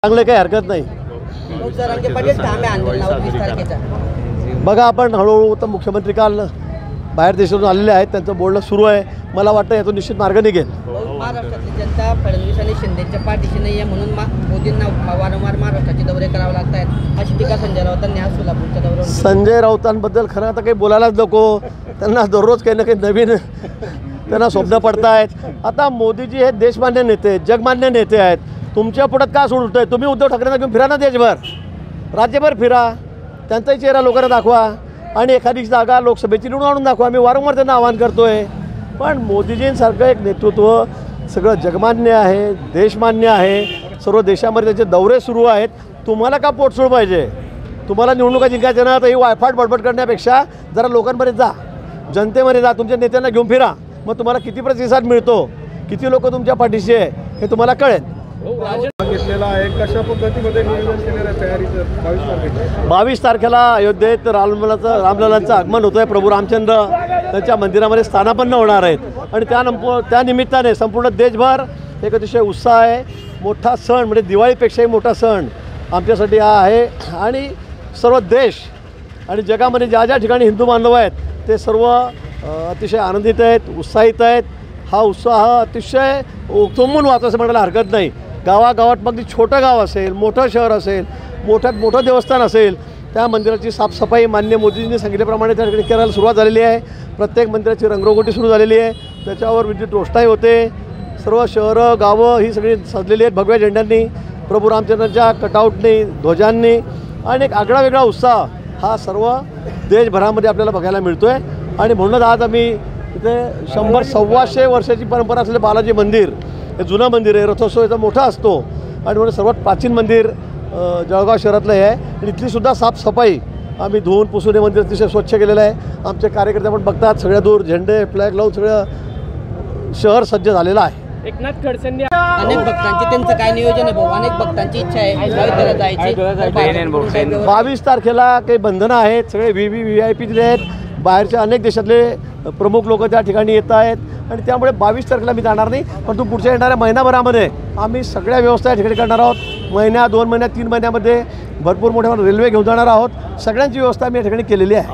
चांगले काही हरकत नाही। बघा आपण हळूहळू तर मुख्यमंत्री काल बाहेर देशातून आलेले आहेत, त्यांचं बोलणं सुरू आहे। मला वाटतं यातून निश्चित मार्ग निघेल। महाराष्ट्रातली जनता फडणवीस आणि शिंदेच्या पाठीशी नाही आहे म्हणून मोदींना वारंवार महाराष्ट्राचे दौरे करावे लागत आहेत, अशी टीका संजय राऊतांनी आज सोलापूरच्या दौऱ्यावर। संजय राऊतांबद्दल खरं आता काही बोलायलाच नको, त्यांना दररोज काही ना काही नवीन त्यांना स्वप्न पडतायत। आता मोदीजी हे देशमान्य नेते, जगमान्य नेते आहेत, तुमच्या पुढे का सोडत आहे? तुम्ही उद्धव ठाकरेंना घेऊन फिरा ना, देशभर राज्यभर फिरा, त्यांचाही चेहरा लोकांना दाखवा आणि एखादी जागा लोकसभेची निवडून आणून दाखवा। मी वारंवार त्यांना आवाहन करतोय, पण मोदीजींसारखं एक नेतृत्व सगळं जगमान्य आहे, देशमान्य आहे, सर्व देशामध्ये त्याचे दौरे सुरू आहेत। तुम्हाला का पोटसोड पाहिजे? तुम्हाला निवडणुका जिंकायच्या ना, तर ही वायफाट बडबड करण्यापेक्षा जरा लोकांमध्ये जा, जनतेमध्ये जा, तुमच्या नेत्यांना घेऊन फिरा, मग तुम्हाला किती प्रतिसाद मिळतो, किती लोक तुमच्या पाठीशी आहे हे तुम्हाला कळेल। घेतलेला आहे, कशा पद्धतीमध्ये नियोजन केलेलं आहे तयारीचं? 22 तारखेला अयोध्येत रामललांचं आगमन होतं आहे। प्रभू रामचंद्र त्यांच्या मंदिरामध्ये स्थानापन्न होणार आहेत आणि त्या निमित्ताने संपूर्ण देशभर एक अतिशय उत्साह आहे। मोठा सण म्हणजे दिवाळीपेक्षाही मोठा सण आमच्यासाठी हा आहे आणि सर्व देश आणि जगामध्ये ज्या ज्या ठिकाणी हिंदू बांधव आहेत ते सर्व अतिशय आनंदित आहेत, उत्साहित आहेत। हा उत्साह अतिशय उत्तुंबून वाहतो असं म्हणायला हरकत नाही। गावागावात मग छोटं गाव असेल, मोठं शहर असेल, मोठ्यात मोठं देवस्थान असेल, त्या मंदिराची साफसफाई माननीय मोदींनी सांगितल्याप्रमाणे त्या ठिकाणी करायला सुरुवात झालेली आहे। प्रत्येक मंदिराची रंगरंगोटी सुरू झालेली आहे, त्याच्यावर विद्युत रोषणाई होते। सर्व शहरं गावं ही सगळी सजलेली आहेत भगव्या झेंड्यांनी, प्रभू रामचंद्रांच्या कटआउटनी, ध्वजांनी आणि एक आगळा वेगळा उत्साह हा सर्व देशभरामध्ये आपल्याला बघायला मिळतो आहे। आणि म्हणूनच आज आम्ही इथे 100-125 वर्षाची परंपरा असलेले बालाजी मंदिर हे जुनं मंदिर आहे, रथोत्सवाचा मोठा असतो आणि म्हणून सर्वात प्राचीन मंदिर जळगाव शहरातलं आहे आणि इथलीसुद्धा साफसफाई आम्ही धुवून पुसून हे मंदिर अतिशय स्वच्छ केलेलं आहे। आमचे कार्यकर्ते पण बघतात, सगळ्या दूर झेंडे फ्लॅग लावून सगळं शहर सज्ज झालेलं आहे। एकनाथ खडसेंनी अनेक भक्तांची त्यांचं काय नियोजन आहे भाऊ? अनेक भक्तांची इच्छा आहे जायची। 22 तारखेला काही बंधनं आहेत, सगळे VIP दिले आहेत, बाहेरच्या अनेक देशातले प्रमुख लोक त्या ठिकाणी येत आहेत आणि त्यामुळे 22 तारखेला मी जाणार नाही, पण तू पुढच्या येणाऱ्या महिनाभरामध्ये आम्ही सगळ्या व्यवस्था या ठिकाणी करणार आहोत। महिन्या 2 महिन्या 3 महिन्यामध्ये भरपूर मोठ्या रेल्वे घेऊन जाणार आहोत, सगळ्यांची व्यवस्था मी या ठिकाणी केलेली आहे।